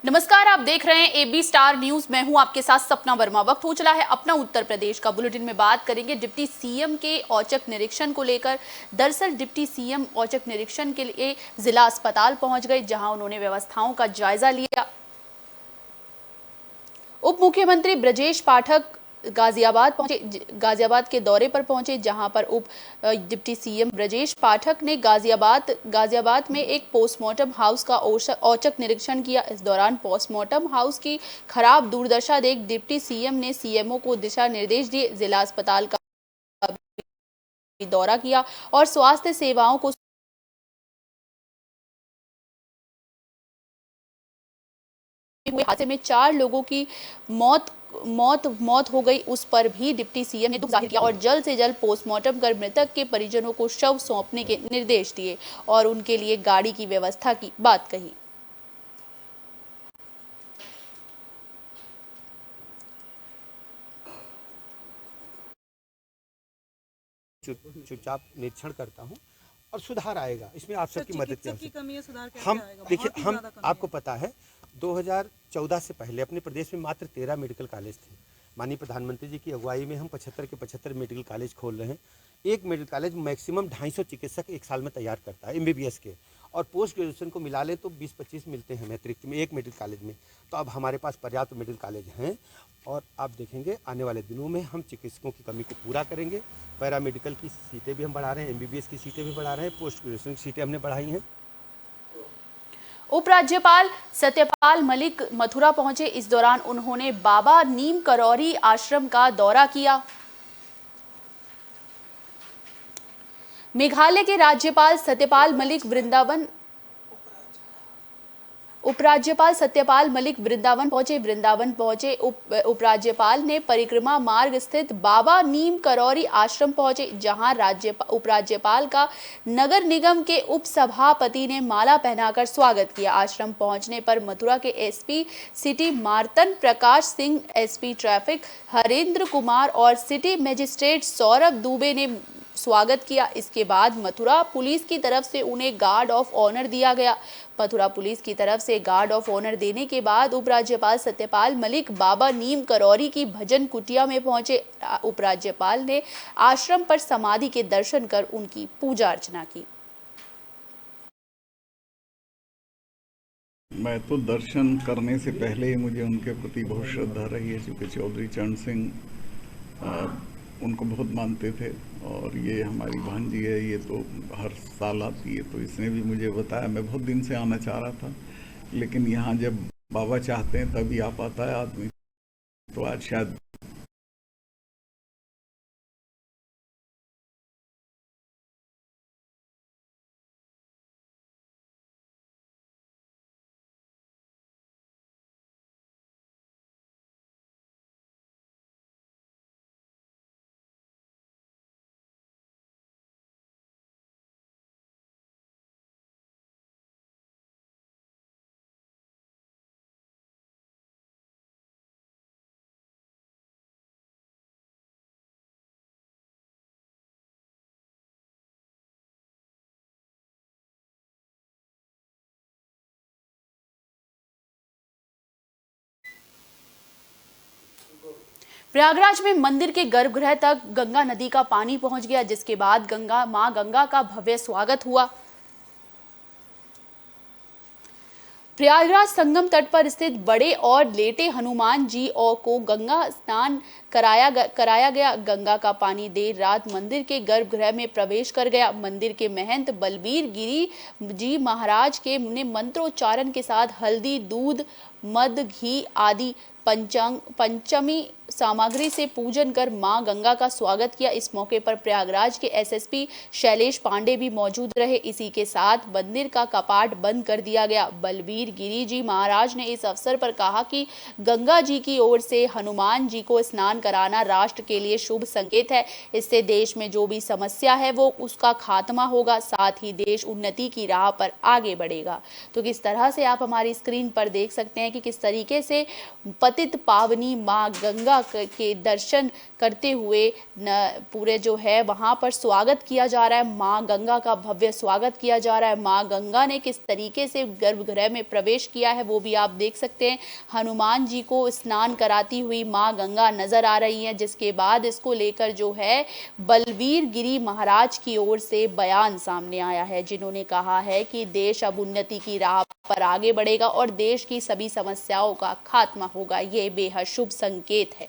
नमस्कार, आप देख रहे हैं एबी स्टार न्यूज। मैं हूं आपके साथ सपना वर्मा। वक्त हो चला है अपना उत्तर प्रदेश का। बुलेटिन में बात करेंगे डिप्टी सीएम के औचक निरीक्षण को लेकर। दरअसल डिप्टी सीएम औचक निरीक्षण के लिए जिला अस्पताल पहुंच गए, जहां उन्होंने व्यवस्थाओं का जायजा लिया। उप मुख्यमंत्री ब्रजेश पाठक गाजियाबाद के दौरे पर पहुंचे, जहां पर डिप्टी सीएम ब्रजेश पाठक ने गाजियाबाद में एक पोस्टमार्टम हाउस का औचक निरीक्षण किया। इस दौरान पोस्टमार्टम हाउस की खराब दुर्दशा देख डिप्टी सीएम ने सीएमओ को दिशा निर्देश दिए। जिला अस्पताल का दौरा किया और स्वास्थ्य सेवाओं को हुए हादसे में 4 लोगों की मौत हो गई, उस पर भी डिप्टी सीएम ने दुख जाहिर किया और जल्द से जल्द पोस्टमार्टम कर मृतक के परिजनों को शव सौंपने के निर्देश दिए और उनके लिए गाड़ी की व्यवस्था की बात कही। चुपचाप निरीक्षण करता हूं और सुधार आएगा, इसमें आप सबकी मदद की कमी है। सुधार कैसे हम आएगा? देखिए, हम आपको पता है 2014 से पहले अपने प्रदेश में मात्र 13 मेडिकल कॉलेज थे। माननीय प्रधानमंत्री जी की अगुवाई में हम 75 के 75 मेडिकल कॉलेज खोल रहे हैं। एक मेडिकल कॉलेज मैक्सिमम 250 चिकित्सक एक साल में तैयार करता है, एमबीबीएस के, और पोस्ट ग्रेजुएशन को मिला ले तो 20-25 मिलते हैं अतिरिक्त में एक मेडिकल कॉलेज में। तो अब हमारे पास पर्याप्त मेडिकल कॉलेज हैं और आप देखेंगे आने वाले दिनों में हम चिकित्सकों की कमी को पूरा करेंगे। पैरामेडिकल की सीटें भी हम बढ़ा रहे हैं, एमबीबीएस की सीटें भी बढ़ा रहे हैं, पोस्ट ग्रेजुएशन की सीटें हमने बढ़ाई हैं। उपराज्यपाल सत्यपाल मलिक मथुरा पहुंचे। इस दौरान उन्होंने बाबा नीम करौरी आश्रम का दौरा किया। मेघालय के राज्यपाल सत्यपाल मलिक वृंदावन उपराज्यपाल सत्यपाल मलिक वृंदावन पहुंचे। उपराज्यपाल ने परिक्रमा मार्ग स्थित बाबा नीम करौरी आश्रम पहुंचे, जहां उपराज्यपाल का नगर निगम के उप सभापति ने माला पहनाकर स्वागत किया। आश्रम पहुंचने पर मथुरा के SP city मार्तन Prakash Singh, SP traffic Harendra Kumar और सिटी मजिस्ट्रेट सौरभ दुबे ने स्वागत किया। इसके बाद मथुरा पुलिस की तरफ से उन्हें गार्ड ऑफ ऑनर दिया गया। मथुरा पुलिस की तरफ से गार्ड ऑफ ऑनर देने के बाद उपराज्यपाल सत्यपाल मलिक बाबा नीम करौरी की भजन कुटिया में पहुंचे। उपराज्यपाल ने आश्रम पर समाधि के दर्शन कर उनकी पूजा अर्चना की। मैं तो दर्शन करने से पहले ही मुझे उनके प्रति बहुत श्रद्धा रही है, क्योंकि चौधरी चरण सिंह उनको बहुत मानते थे और ये हमारी भांजी है, ये तो हर साल आती है, तो इसने भी मुझे बताया। मैं बहुत दिन से आना चाह रहा था, लेकिन यहाँ जब बाबा चाहते हैं तभी आ पाता है आदमी, तो आज शायद प्रयागराज में मंदिर के गर्भगृह तक गंगा नदी का पानी पहुंच गया, जिसके बाद मां गंगा का भव्य स्वागत हुआ। प्रयागराज संगम तट पर स्थित बड़े और लेटे हनुमान जी को गंगा स्नान कराया गया। गंगा का पानी देर रात मंदिर के गर्भगृह में प्रवेश कर गया। मंदिर के महंत बलबीर गिरी जी महाराज ने मंत्रोच्चारण के साथ हल्दी, दूध, मध, घी आदि पंचमी सामग्री से पूजन कर मां गंगा का स्वागत किया। इस मौके पर प्रयागराज के एसएसपी शैलेश पांडे भी मौजूद रहे। इसी के साथ मंदिर का कपाट बंद कर दिया गया। बलबीर गिरी जी महाराज ने इस अवसर पर कहा कि गंगा जी की ओर से हनुमान जी को स्नान कराना राष्ट्र के लिए शुभ संकेत है। इससे देश में जो भी समस्या है वो उसका खात्मा होगा, साथ ही देश उन्नति की राह पर आगे बढ़ेगा। तो किस तरह से आप हमारी स्क्रीन पर देख सकते हैं कि किस तरीके से पतित पावनी मां गंगा के दर्शन करते हुए पूरे जो है वहां पर स्वागत किया जा रहा है। मां गंगा का भव्य स्वागत किया जा रहा है। मां गंगा ने किस तरीके से गर्भगृह में प्रवेश किया है वो भी आप देख सकते हैं। हनुमान जी को स्नान कराती हुई मां गंगा नजर आ रही हैं, जिसके बाद इसको लेकर जो है बलवीर गिरी महाराज की ओर से बयान सामने आया है, जिन्होंने कहा है कि देश अब उन्नति की राह पर आगे बढ़ेगा और देश की सभी समस्याओं का खात्मा होगा। ये बेहद शुभ संकेत है।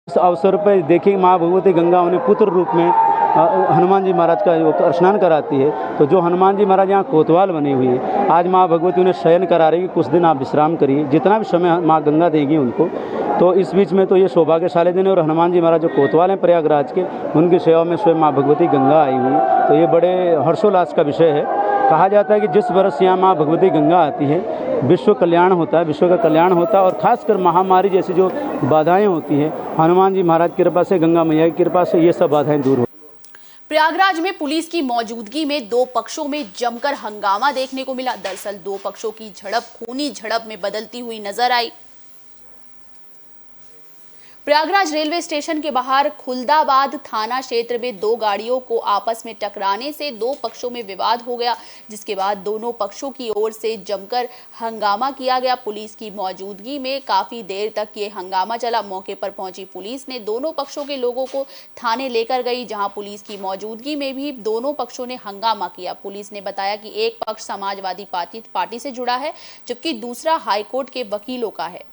इस अवसर पर देखिए माँ भगवती गंगा उन्हें पुत्र रूप में हनुमान जी महाराज का स्नान कराती है। तो जो हनुमान जी महाराज यहाँ कोतवाल बनी हुई है, आज माँ भगवती उन्हें शयन करा रही है कि कुछ दिन आप विश्राम करिए, जितना भी समय माँ गंगा देगी उनको। तो इस बीच में तो ये सौभाग्यशाली दिन है। और हनुमान जी महाराज जो कोतवाल हैं प्रयागराज के, उनकी सेवा में स्वयं माँ भगवती गंगा आई हुई, तो ये बड़े हर्षोल्लास का विषय है। कहा जाता है कि जिस वर्ष यहाँ माँ भगवती गंगा आती है विश्व कल्याण होता है, विश्व का कल्याण होता है। और खासकर महामारी जैसी जो बाधाएं होती हैं, हनुमान जी महाराज की कृपा से, गंगा मैया की कृपा से ये सब बाधाएं दूर हो। प्रयागराज में पुलिस की मौजूदगी में दो पक्षों में जमकर हंगामा देखने को मिला। दरअसल दो पक्षों की झड़प खूनी झड़प में बदलती हुई नजर आई। प्रयागराज रेलवे स्टेशन के बाहर खुलदाबाद थाना क्षेत्र में दो गाड़ियों को आपस में टकराने से दो पक्षों में विवाद हो गया, जिसके बाद दोनों पक्षों की ओर से जमकर हंगामा किया गया। पुलिस की मौजूदगी में काफी देर तक ये हंगामा चला। मौके पर पहुंची पुलिस ने दोनों पक्षों के लोगों को थाने लेकर गई, जहां पुलिस की मौजूदगी में भी दोनों पक्षों ने हंगामा किया। पुलिस ने बताया कि एक पक्ष समाजवादी पार्टी से जुड़ा है, जबकि दूसरा हाईकोर्ट के वकीलों का है।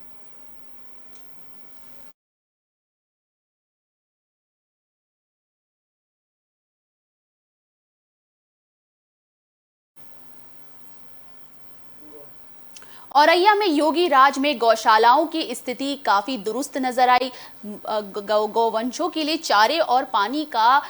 औरैया में योगी राज में गौशालाओं की स्थिति काफी दुरुस्त नजर आई। गौवंशों के लिए चारे और पानी का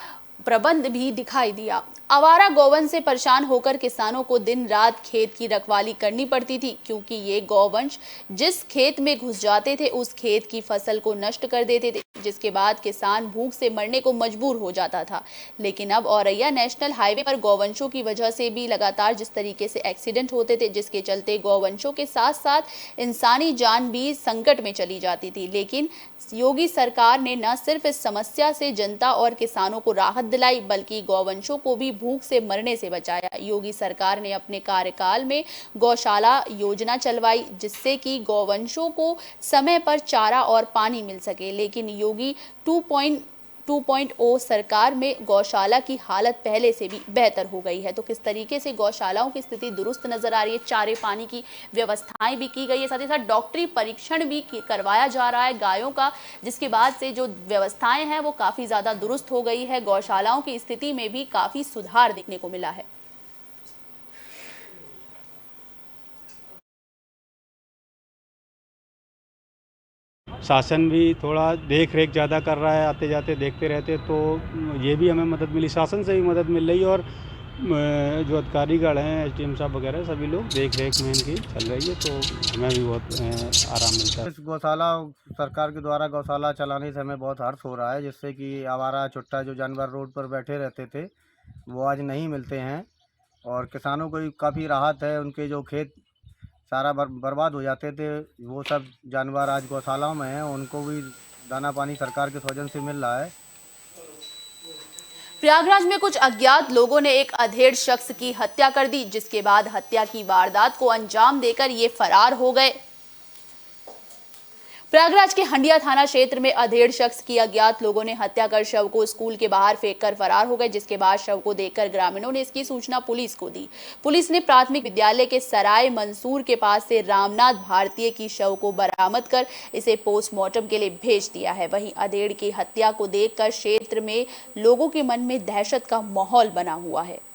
प्रबंध भी दिखाई दिया। आवारा गौवंश से परेशान होकर किसानों को दिन रात खेत की रखवाली करनी पड़ती थी, क्योंकि ये गौवंश जिस खेत में घुस जाते थे उस खेत की फसल को नष्ट कर देते थे, जिसके बाद किसान भूख से मरने को मजबूर हो जाता था। लेकिन अब औरैया नेशनल हाईवे पर गौवंशों की वजह से भी लगातार जिस तरीके से एक्सीडेंट होते थे, जिसके चलते गौवंशों के साथ साथ इंसानी जान भी संकट में चली जाती थी। लेकिन योगी सरकार ने न सिर्फ इस समस्या से जनता और किसानों को राहत दिलाई, बल्कि गौवंशों को भी भूख से मरने से बचाया। योगी सरकार ने अपने कार्यकाल में गौशाला योजना चलवाई, जिससे कि गौवंशों को समय पर चारा और पानी मिल सके। लेकिन योगी 2.0 सरकार में गौशाला की हालत पहले से भी बेहतर हो गई है। तो किस तरीके से गौशालाओं की स्थिति दुरुस्त नजर आ रही है, चारे पानी की व्यवस्थाएं भी की गई है, साथ ही साथ डॉक्टरी परीक्षण भी करवाया जा रहा है गायों का, जिसके बाद से जो व्यवस्थाएं हैं वो काफी ज्यादा दुरुस्त हो गई है। गौशालाओं की स्थिति में भी काफी सुधार देखने को मिला है। शासन भी थोड़ा देख रेख ज़्यादा कर रहा है, आते जाते देखते रहते, तो ये भी हमें मदद मिली, शासन से भी मदद मिल रही है। और जो अधिकारीगण हैं, एसडीएम साहब वगैरह, सभी लोग देख रेख में इनकी चल रही है, तो हमें भी बहुत आराम मिलता है। इस गौशाला सरकार के द्वारा गौशाला चलाने से हमें बहुत हर्ष हो रहा है, जिससे कि आवारा चुट्टा जो जानवर रोड पर बैठे रहते थे वो आज नहीं मिलते हैं, और किसानों को भी काफ़ी राहत है। उनके जो खेत सारा बर्बाद हो जाते थे, वो सब जानवर आज गौशालाओं में हैं, उनको भी दाना पानी सरकार के सौजन से मिल रहा है। प्रयागराज में कुछ अज्ञात लोगों ने एक अधेड़ शख्स की हत्या कर दी, जिसके बाद हत्या की वारदात को अंजाम देकर ये फरार हो गए। प्रयागराज के हंडिया थाना क्षेत्र में अधेड़ शख्स की अज्ञात लोगों ने हत्या कर शव को स्कूल के बाहर फेंककर फरार हो गए, जिसके बाद शव को देखकर ग्रामीणों ने इसकी सूचना पुलिस को दी। पुलिस ने प्राथमिक विद्यालय के सराय मंसूर के पास से रामनाथ भारतीय की शव को बरामद कर इसे पोस्टमार्टम के लिए भेज दिया है। वहीं अधेड़ की हत्या को देखकर क्षेत्र में लोगों के मन में दहशत का माहौल बना हुआ है।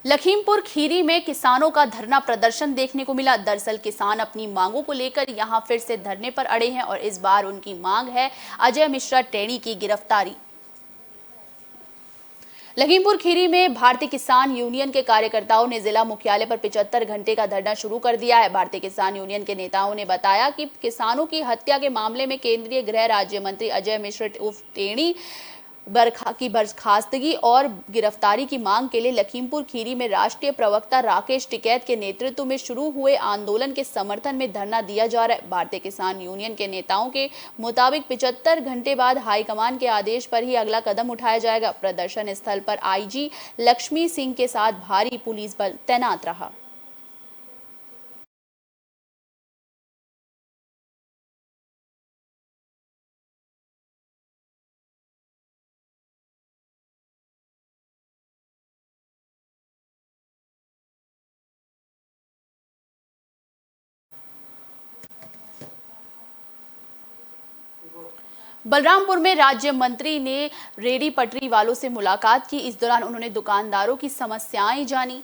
लखीमपुर खीरी में किसानों का धरना प्रदर्शन देखने को मिला। दरअसल किसान अपनी मांगों को लेकर यहां फिर से धरने पर अड़े हैं और इस बार उनकी मांग है अजय मिश्रा टेणी की गिरफ्तारी। लखीमपुर खीरी में भारतीय किसान यूनियन के कार्यकर्ताओं ने जिला मुख्यालय पर 75 घंटे का धरना शुरू कर दिया है। भारतीय किसान यूनियन के नेताओं ने बताया कि किसानों की हत्या के मामले में केंद्रीय गृह राज्य मंत्री अजय मिश्र उर्फ टेणी की बर्खास्तगी और गिरफ्तारी की मांग के लिए लखीमपुर खीरी में राष्ट्रीय प्रवक्ता राकेश टिकैत के नेतृत्व में शुरू हुए आंदोलन के समर्थन में धरना दिया जा रहा है। भारतीय किसान यूनियन के नेताओं के मुताबिक 75 घंटे बाद हाईकमान के आदेश पर ही अगला कदम उठाया जाएगा। प्रदर्शन स्थल पर आईजी लक्ष्मी सिंह के साथ भारी पुलिस बल तैनात रहा। बलरामपुर में राज्य मंत्री ने रेहड़ी पटरी वालों से मुलाकात की। इस दौरान उन्होंने दुकानदारों की समस्याएं जानी।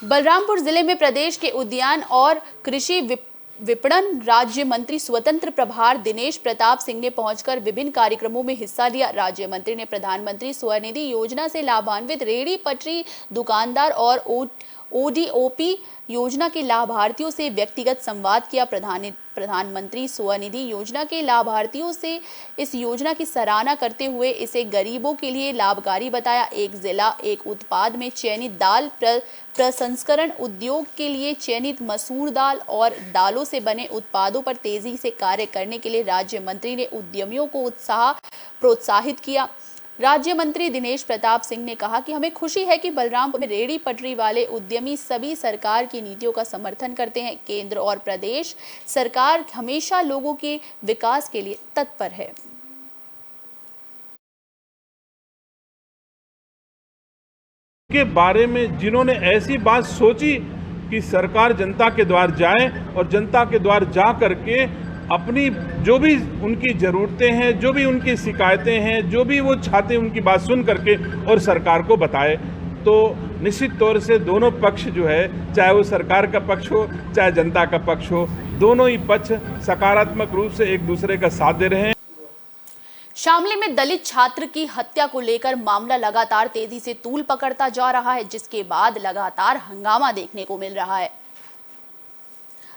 बलरामपुर जिले में प्रदेश के उद्यान और कृषि विपणन राज्य मंत्री स्वतंत्र प्रभार दिनेश प्रताप सिंह ने पहुंचकर विभिन्न कार्यक्रमों में हिस्सा लिया। राज्य मंत्री ने प्रधानमंत्री स्वनिधि योजना से लाभान्वित रेहड़ी पटरी दुकानदार और ओडीओपी योजना के लाभार्थियों से व्यक्तिगत संवाद किया। प्रधानमंत्री स्वनिधि योजना के लाभार्थियों से इस योजना की सराहना करते हुए इसे गरीबों के लिए लाभकारी बताया। एक जिला एक उत्पाद में चयनित दाल प्रसंस्करण उद्योग के लिए चयनित मसूर दाल और दालों से बने उत्पादों पर तेजी से कार्य करने के लिए राज्य मंत्री ने उद्यमियों को प्रोत्साहित किया। राज्य मंत्री दिनेश प्रताप सिंह ने कहा कि हमें खुशी है कि बलरामपुर में रेहड़ी पटरी वाले उद्यमी सभी सरकार की नीतियों का समर्थन करते हैं। केंद्र और प्रदेश सरकार हमेशा लोगों के विकास के लिए तत्पर है। के बारे में जिन्होंने ऐसी बात सोची कि सरकार जनता के द्वार जाए और जनता के द्वार जा करके अपनी जो भी उनकी ज़रूरतें हैं, जो भी उनकी शिकायतें हैं, जो भी वो चाहते हैं उनकी बात सुन करके और सरकार को बताए, तो निश्चित तौर से दोनों पक्ष जो है, चाहे वो सरकार का पक्ष हो चाहे जनता का पक्ष हो, दोनों ही पक्ष सकारात्मक रूप से एक दूसरे का साथ दे रहे हैं। शामली में दलित छात्र की हत्या को लेकर मामला लगातार तेजी से तूल पकड़ता जा रहा है, जिसके बाद लगातार हंगामा देखने को मिल रहा है।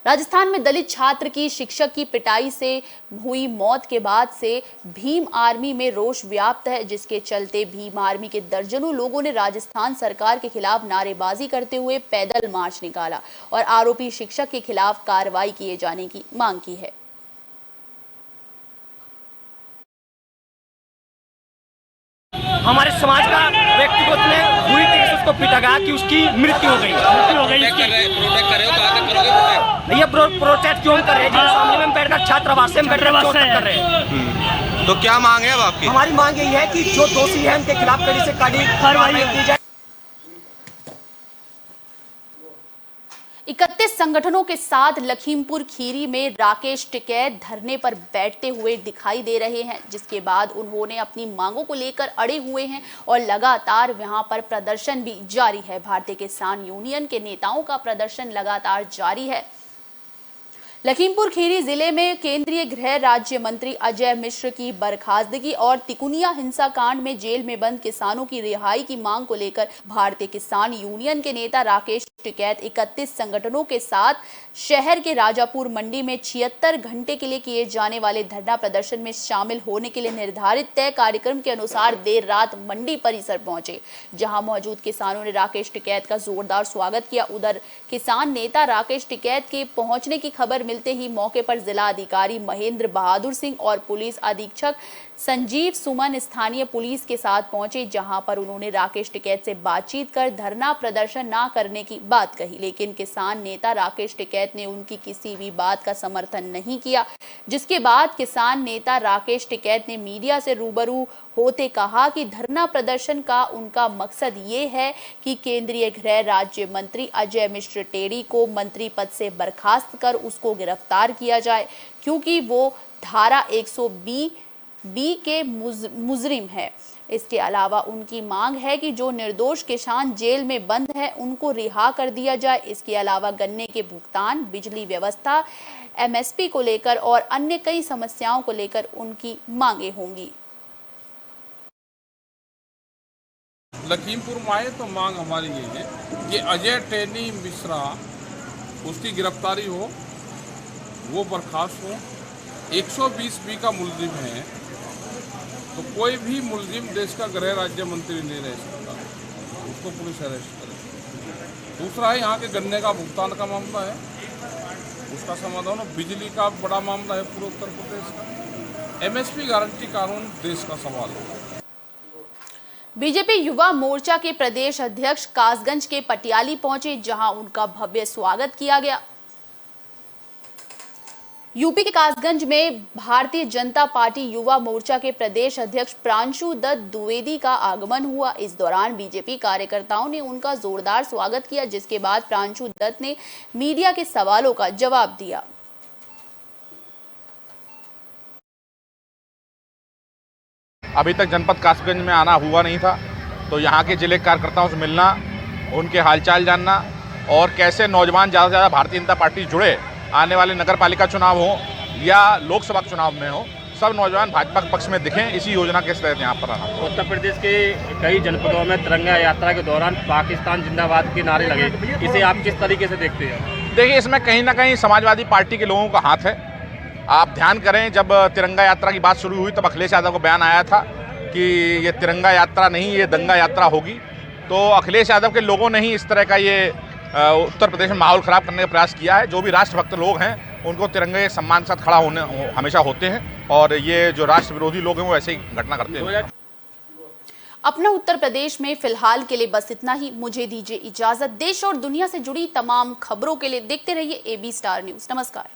राजस्थान में दलित छात्र की शिक्षक की पिटाई से हुई मौत के बाद से भीम आर्मी में रोष व्याप्त है, जिसके चलते भीम आर्मी के दर्जनों लोगों ने राजस्थान सरकार के खिलाफ नारेबाजी करते हुए पैदल मार्च निकाला और आरोपी शिक्षक के खिलाफ कार्रवाई किए जाने की मांग की है। हमारे समाज का व्यक्ति को इतने बुरी तरीके से उसको पीटा गया कि उसकी मृत्यु हो गई। प्रोटेक्ट कर रहे हो, कहाँ तक करोगे प्रोटेक्ट? भैया प्रोटेक्ट क्यों कर रहे हैं? सामने में बैठकर छात्रावास से कर रहे हैं। तो क्या मांग है अब आपकी? हमारी मांग यही है कि जो दोषी है उनके खिलाफ कड़ी से कड़ी कार्रवाई की जाए। 31 संगठनों के साथ लखीमपुर खीरी में राकेश टिकैत धरने पर बैठते हुए दिखाई दे रहे हैं, जिसके बाद उन्होंने अपनी मांगों को लेकर अड़े हुए हैं और लगातार वहां पर प्रदर्शन भी जारी है। भारतीय किसान यूनियन के नेताओं का प्रदर्शन लगातार जारी है। लखीमपुर खीरी जिले में केंद्रीय गृह राज्य मंत्री अजय मिश्र की बर्खास्तगी और तिकुनिया हिंसाकांड में जेल में बंद किसानों की रिहाई की मांग को लेकर भारतीय किसान यूनियन के नेता राकेश टिकैत 31 संगठनों के साथ शहर के राजापुर मंडी में 76 घंटे के लिए किए जाने वाले धरना प्रदर्शन में शामिल होने के लिए निर्धारित तय कार्यक्रम के अनुसार देर रात मंडी परिसर पहुंचे, जहां मौजूद किसानों ने राकेश टिकैत का जोरदार स्वागत किया। उधर किसान नेता राकेश टिकैत के पहुंचने की खबर मिलते ही मौके पर जिला अधिकारी महेंद्र बहादुर सिंह और पुलिस अधीक्षक संजीव सुमन स्थानीय पुलिस के साथ पहुंचे, जहां पर उन्होंने राकेश टिकैत से बातचीत कर धरना प्रदर्शन न करने की बात कही, लेकिन किसान नेता राकेश टिकैत ने उनकी किसी भी बात का समर्थन नहीं किया। जिसके बाद किसान नेता राकेश टिकैत ने मीडिया से रूबरू होते कहा कि धरना प्रदर्शन का उनका मकसद ये है कि केंद्रीय गृह राज्य मंत्री अजय मिश्र टेरी को मंत्री पद से बर्खास्त कर उसको गिरफ्तार किया जाए, क्योंकि वो धारा 120 बी के मुजरिम है। इसके अलावा उनकी मांग है कि जो निर्दोष किसान जेल में बंद है उनको रिहा कर दिया जाए। इसके अलावा गन्ने के भुगतान, बिजली व्यवस्था, एमएसपी को लेकर और अन्य कई समस्याओं को लेकर उनकी मांगे होंगी। लखीमपुर में आए तो मांग हमारी यही है कि अजय टेनी मिश्रा उसकी गिरफ्तारी हो, वो बर्खास्त हो। 120B का मुलजिम है तो कोई भी मुलजिम देश का गृह राज्य मंत्री नहीं रह सकता, उसको पुलिस अरेस्ट करे। दूसरा है यहाँ के गन्ने का भुगतान का मामला है, उसका समाधान हो। बिजली का बड़ा मामला है पूरे उत्तर प्रदेश का। एमएसपी गारंटी कानून देश का सवाल है। बीजेपी युवा मोर्चा के प्रदेश अध्यक्ष कासगंज के पटियाली पहुंचे, जहां उनका भव्य स्वागत किया गया। यूपी के कासगंज में भारतीय जनता पार्टी युवा मोर्चा के प्रदेश अध्यक्ष प्रांशु दत्त द्विवेदी का आगमन हुआ। इस दौरान बीजेपी कार्यकर्ताओं ने उनका जोरदार स्वागत किया, जिसके बाद प्रांशु दत्त ने मीडिया के सवालों का जवाब दिया। अभी तक जनपद कासगंज में आना हुआ नहीं था, तो यहाँ के जिले कार्यकर्ताओं से मिलना, उनके हालचाल जानना और कैसे नौजवान ज़्यादा से ज़्यादा भारतीय जनता पार्टी जुड़े, आने वाले नगर पालिका चुनाव हो या लोकसभा चुनाव में हो, सब नौजवान भाजपा के पक्ष में दिखें, इसी योजना के तहत यहाँ पर आना। उत्तर प्रदेश के कई जनपदों में तिरंगा यात्रा के दौरान पाकिस्तान जिंदाबाद के नारे लगे, इसे आप किस तरीके से देखते हैं? देखिए, इसमें कहीं ना कहीं समाजवादी पार्टी के लोगों का हाथ है। आप ध्यान करें, जब तिरंगा यात्रा की बात शुरू हुई तब अखिलेश यादव को बयान आया था कि ये तिरंगा यात्रा नहीं, ये दंगा यात्रा होगी। तो अखिलेश यादव के लोगों ने ही इस तरह का ये उत्तर प्रदेश में माहौल ख़राब करने का प्रयास किया है। जो भी राष्ट्रभक्त लोग हैं उनको तिरंगे के सम्मान के साथ खड़ा होने हमेशा होते हैं, और ये जो राष्ट्र विरोधी लोग हैं वो ऐसे ही घटना करते हैं। अपना उत्तर प्रदेश में फिलहाल के लिए बस इतना ही। मुझे दीजिए इजाजत। देश और दुनिया से जुड़ी तमाम खबरों के लिए देखते रहिए AB स्टार न्यूज़। नमस्कार।